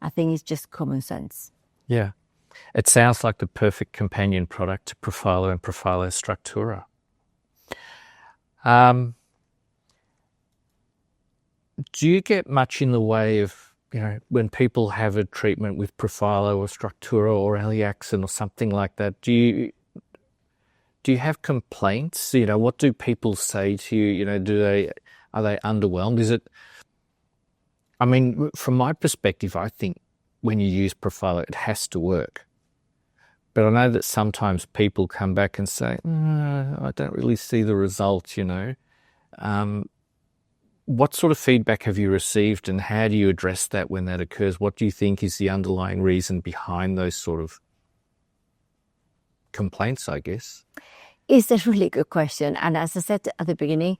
I think it's just common sense. Yeah. It sounds like the perfect companion product to Profilo and Profilo Structura. Do you get much in the way of, when people have a treatment with Profilo or Structura or Aliaxin or something like that? Do you have complaints? What do people say to you? Are they underwhelmed? Is it? I mean, from my perspective, I think when you use Profilo, it has to work. But I know that sometimes people come back and say, I don't really see the results, What sort of feedback have you received, and how do you address that when that occurs? What do you think is the underlying reason behind those sort of complaints, I guess? It's a really good question. And as I said at the beginning,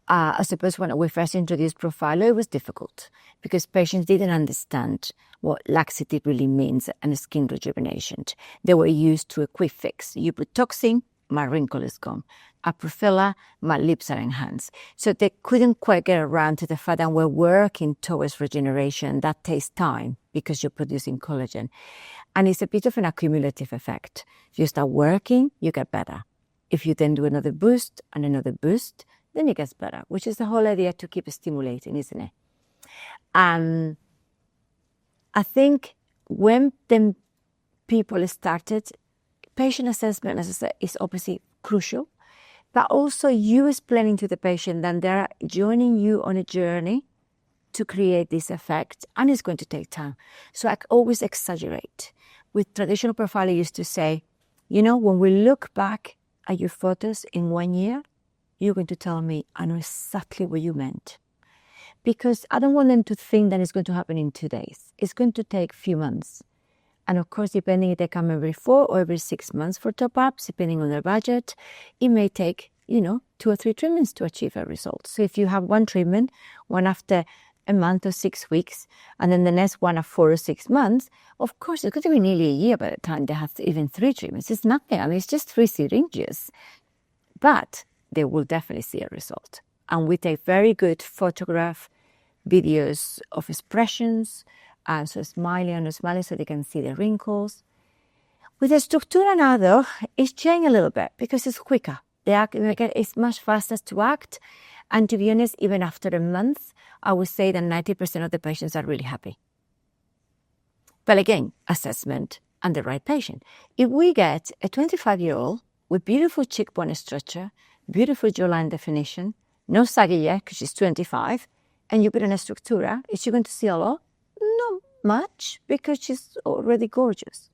I suppose when we first introduced Profilo, it was difficult because patients didn't understand what laxity really means and skin rejuvenation. They were used to a quick fix. You put toxin, my wrinkle is gone. A Profilo, my lips are enhanced. So they couldn't quite get around to the fact that we're working towards regeneration. That takes time because you're producing collagen. And it's a bit of an accumulative effect. If you start working, you get better. If you then do another boost and another boost, then it gets better, which is the whole idea, to keep stimulating, isn't it? I think when the people started, patient assessment, as I said, is obviously crucial, but also you explaining to the patient that they're joining you on a journey to create this effect, and it's going to take time. So I always exaggerate. With traditional Profilo, I used to say, when we look back at your photos in 1 year, you're going to tell me, I know exactly what you meant. Because I don't want them to think that it's going to happen in 2 days. It's going to take a few months. And of course, depending if they come every 4 or every 6 months for top-ups, depending on their budget, it may take, 2 or 3 treatments to achieve a result. So if you have one treatment, one after a month or 6 weeks, and then the next one at 4 or 6 months, of course, it's going to be nearly a year by the time they have even 3 treatments. It's nothing. I mean, it's just 3 syringes. But they will definitely see a result. And we take very good photograph videos of expressions, so smiling and not smiling, so they can see the wrinkles. With the Structura now, though, it's changing a little bit because it's quicker. It's much faster to act. And to be honest, even after a month, I would say that 90% of the patients are really happy. But again, assessment and the right patient. If we get a 25-year-old with beautiful cheekbone structure, beautiful jawline definition, no saggy yet because she's 25, and you put in a Structura, is she going to see a lot? Not much, because she's already gorgeous.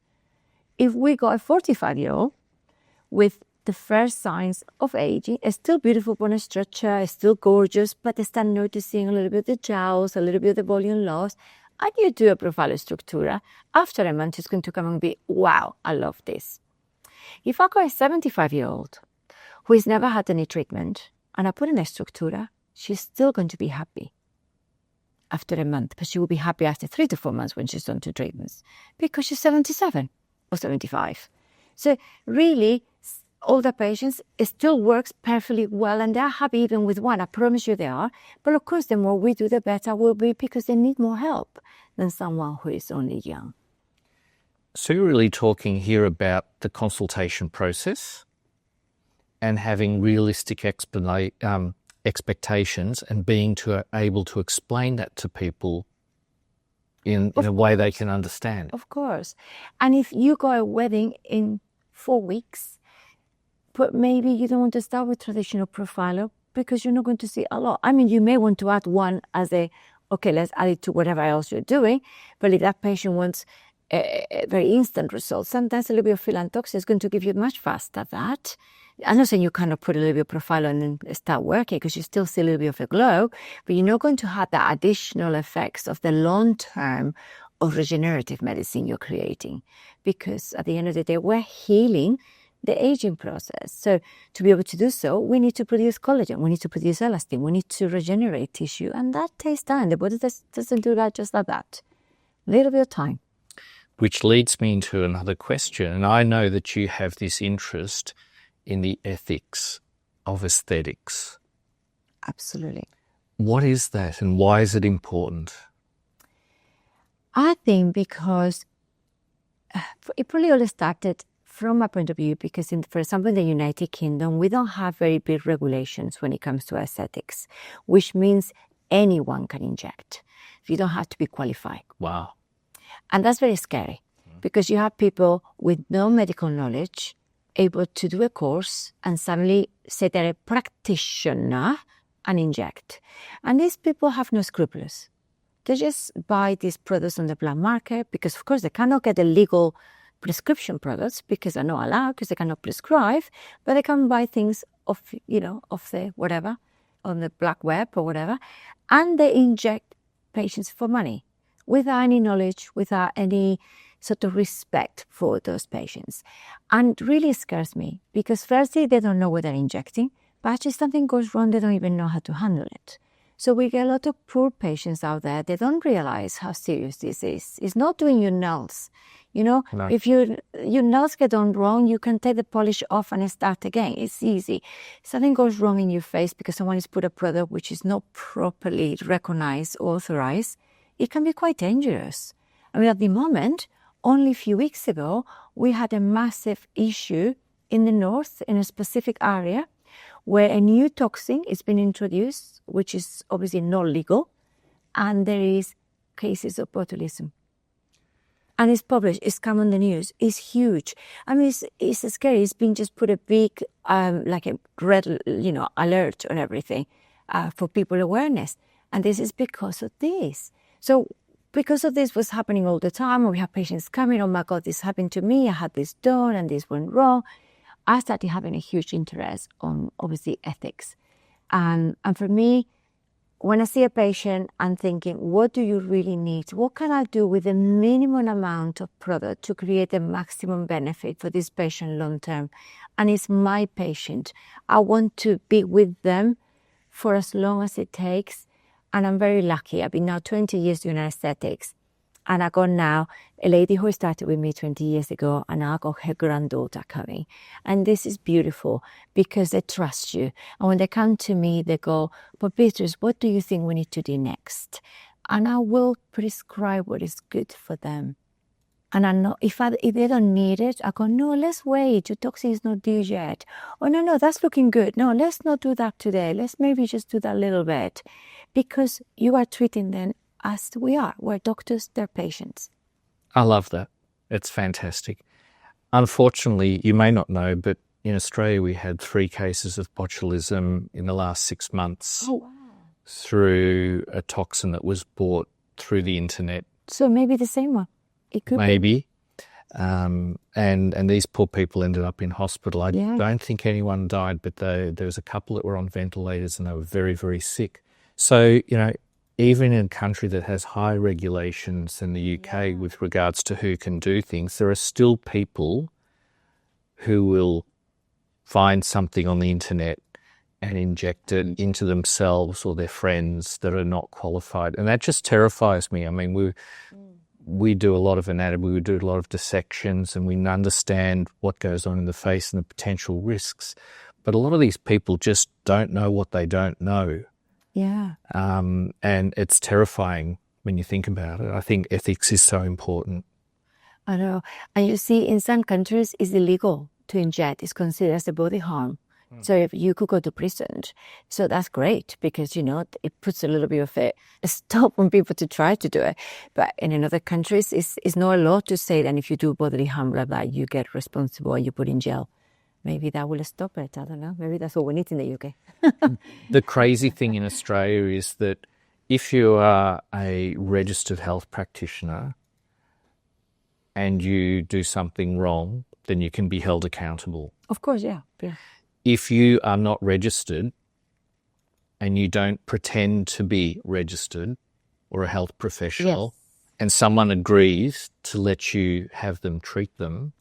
If we got a 45-year-old with the first signs of aging, is still beautiful bone structure, is still gorgeous, but they start noticing a little bit of the jowls, a little bit of the volume loss, and you do a Profilo Structura, after a month, it's going to come and be, wow, I love this. If I got a 75-year-old who has never had any treatment and I put in a structura, she's still going to be happy after a month, but she will be happy after 3 to 4 months when she's done 2 treatments because she's 77 or 75. So really, older patients, it still works perfectly well and they're happy even with one. I promise you they are. But of course, the more we do, the better will be because they need more help than someone who is only young. So you're really talking here about the consultation process and having realistic expectations and being able to explain that to people in a way they can understand. Of course. And if you got a wedding in 4 weeks, but maybe you don't want to start with traditional profiler because you're not going to see a lot. I mean, you may want to add one as okay, let's add it to whatever else you're doing. But if that patient wants a very instant result, sometimes a little bit of philantoxia is going to give you much faster that. I'm not saying you kind of put a little bit of profiler and then start working because you still see a little bit of a glow, but you're not going to have the additional effects of the long term of regenerative medicine you're creating. Because at the end of the day, we're healing the aging process. So to be able to do so, we need to produce collagen, we need to produce elastin, we need to regenerate tissue, and that takes time. The body doesn't do that just like that. A little bit of time. Which leads me into another question, and I know that you have this interest in the ethics of aesthetics. Absolutely. What is that and why is it important? I think because it probably all started from my point of view, because for example, in the United Kingdom, we don't have very big regulations when it comes to aesthetics, which means anyone can inject. You don't have to be qualified. Wow. And that's very scary because you have people with no medical knowledge able to do a course and suddenly say they're a practitioner and inject. And these people have no scruples. They just buy these products on the black market because, of course, they cannot get the legal prescription products because they're not allowed, because they cannot prescribe, but they can buy things of the whatever, on the black web or whatever, and they inject patients for money without any knowledge, without any sort of respect for those patients. And really scares me because firstly, they don't know what they're injecting, but actually something goes wrong, they don't even know how to handle it. So we get a lot of poor patients out there. They don't realize how serious this is. It's not doing your nails. No. If your nails get done wrong, you can take the polish off and start again. It's easy. Something goes wrong in your face because someone has put a product which is not properly recognized, authorized. It can be quite dangerous. I mean, at the moment, only a few weeks ago, we had a massive issue in the north, in a specific area, where a new toxin is being introduced, which is obviously not legal, and there is cases of botulism. And it's published, it's come on the news, it's huge. I mean, it's scary. It's been just put a big, like a red, alert on everything for people awareness. And this is because of this. So because of this was happening all the time, we have patients coming, oh my God, this happened to me, I had this done and this went wrong. I started having a huge interest on, obviously, ethics. And for me, when I see a patient, I'm thinking, what do you really need? What can I do with the minimum amount of product to create the maximum benefit for this patient long term? And it's my patient. I want to be with them for as long as it takes. And I'm very lucky. I've been now 20 years doing aesthetics. And I got now a lady who started with me 20 years ago, and I got her granddaughter coming. And this is beautiful because they trust you. And when they come to me, they go, but Beatrice, what do you think we need to do next? And I will prescribe what is good for them. And I know if they don't need it, I go, no, let's wait. Your toxin is not due yet. Oh, no, that's looking good. No, let's not do that today. Let's maybe just do that a little bit. Because you are treating them as we are. We're doctors, they're patients. I love that. It's fantastic. Unfortunately, you may not know, but in Australia we had 3 cases of botulism in the last 6 months. Oh, wow. Through a toxin that was bought through the internet. So maybe the same one. It could maybe. And these poor people ended up in hospital. I don't think anyone died, but there was a couple that were on ventilators and they were very, very sick. So, even in a country that has high regulations in the UK with regards to who can do things, there are still people who will find something on the internet and inject it into themselves or their friends that are not qualified. And that just terrifies me. I mean, we do a lot of anatomy, we do a lot of dissections, and we understand what goes on in the face and the potential risks. But a lot of these people just don't know what they don't know. Yeah. And it's terrifying when you think about it. I think ethics is so important. I know. And you see, in some countries, it's illegal to inject. It's considered as a body harm. So if you could go to prison. So that's great because, you know, it puts a little bit of a stop on people to try to do it. But in other countries, it's not a law to say that if you do bodily harm like that, you get responsible and you put in jail. Maybe that will stop it. I don't know. Maybe that's what we need in the UK. The crazy thing in Australia is that if you are a registered health practitioner and you do something wrong, then you can be held accountable. Of course, yeah. If you are not registered and you don't pretend to be registered or a health professional, and someone agrees to let you have them treat them,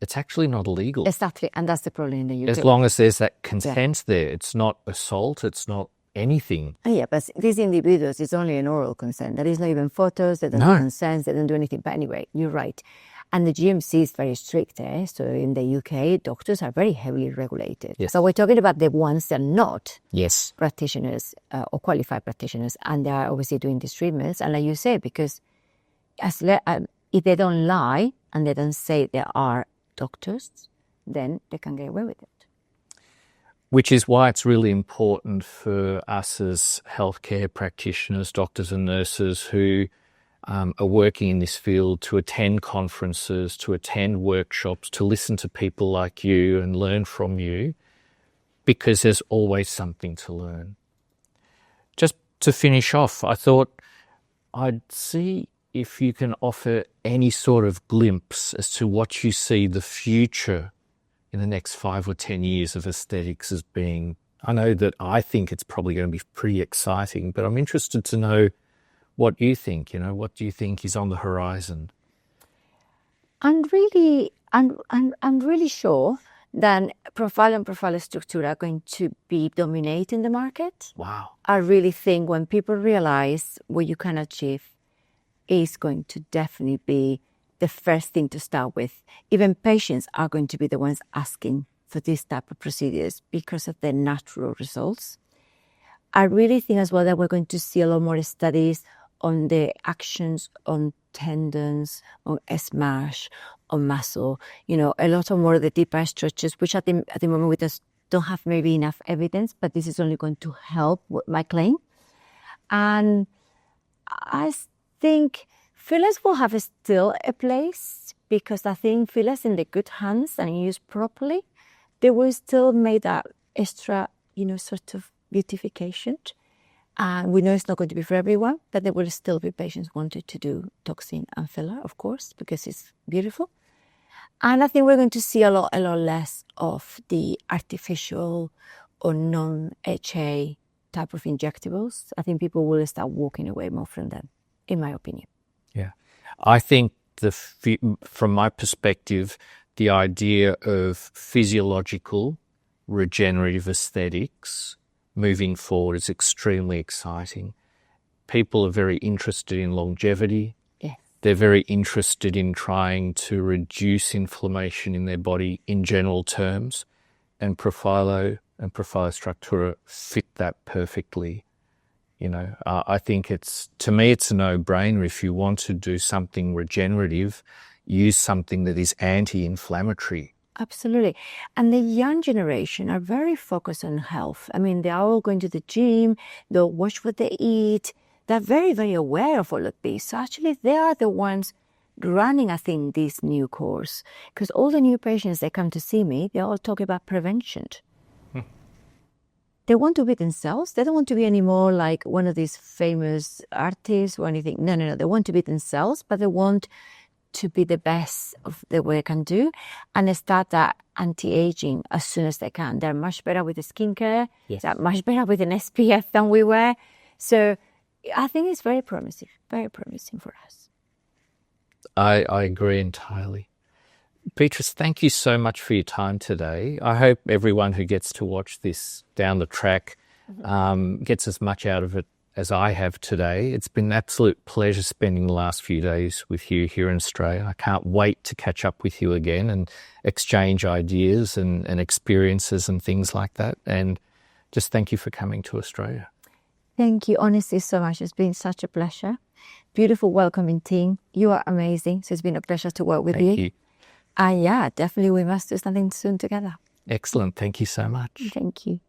it's actually not illegal. Exactly, and that's the problem in the UK. As long as there's that consent there. It's not assault, it's not anything. Yeah, but these individuals, it's only an oral consent. There is not even photos, they don't consent, they don't do anything. But anyway, you're right. And the GMC is very strict. So in the UK, doctors are very heavily regulated. Yes. So we're talking about the ones that are not practitioners or qualified practitioners, and they are obviously doing these treatments. And like you say, because if they don't lie and they don't say they are doctors, then they can get away with it. Which is why it's really important for us as healthcare practitioners, doctors and nurses who are working in this field to attend conferences, to attend workshops, to listen to people like you and learn from you, because there's always something to learn. Just to finish off, I thought I'd see if you can offer any sort of glimpse as to what you see the future in the next 5 or 10 years of aesthetics as being. I know that I think it's probably going to be pretty exciting, but I'm interested to know what you think. What do you think is on the horizon? I'm really sure that profile and profile structure are going to be dominating the market. Wow. I really think when people realize what you can achieve, is going to definitely be the first thing to start with. Even patients are going to be the ones asking for this type of procedures because of the natural results. I really think as well that we're going to see a lot more studies on the actions on tendons, on smash, on muscle, a lot of more of the deeper structures, which at the moment we just don't have maybe enough evidence, but this is only going to help with my claim. And I think fillers will have still a place because I think fillers in the good hands and used properly, they will still make that extra, sort of beautification. And we know it's not going to be for everyone, but there will still be patients wanting to do toxin and filler, of course, because it's beautiful. And I think we're going to see a lot less of the artificial or non-HA type of injectables. I think people will start walking away more from them, in my opinion. Yeah. I think from my perspective, the idea of physiological regenerative aesthetics moving forward is extremely exciting. People are very interested in longevity. Yeah. They're very interested in trying to reduce inflammation in their body in general terms, and Profilo and Profilo Structura fit that perfectly. I think to me, it's a no-brainer. If you want to do something regenerative, use something that is anti-inflammatory. Absolutely. And the young generation are very focused on health. I mean, they're all going to the gym, they'll watch what they eat. They're very, very aware of all of this. So actually, they are the ones running, I think, this new course. Because all the new patients that come to see me, they all talk about prevention. They want to be themselves. They don't want to be anymore like one of these famous artists or anything. No. They want to be themselves, but they want to be the best of the way they can do and start that anti-aging as soon as they can. They're much better with the skincare. Yes. They're much better with an SPF than we were. So I think it's very promising for us. I agree entirely. Beatrice, thank you so much for your time today. I hope everyone who gets to watch this down the track gets as much out of it as I have today. It's been an absolute pleasure spending the last few days with you here in Australia. I can't wait to catch up with you again and exchange ideas and experiences and things like that. And just thank you for coming to Australia. Thank you honestly so much. It's been such a pleasure. Beautiful welcoming team. You are amazing. So it's been a pleasure to work with you. Thank you. And yeah, definitely we must do something soon together. Excellent. Thank you so much. Thank you.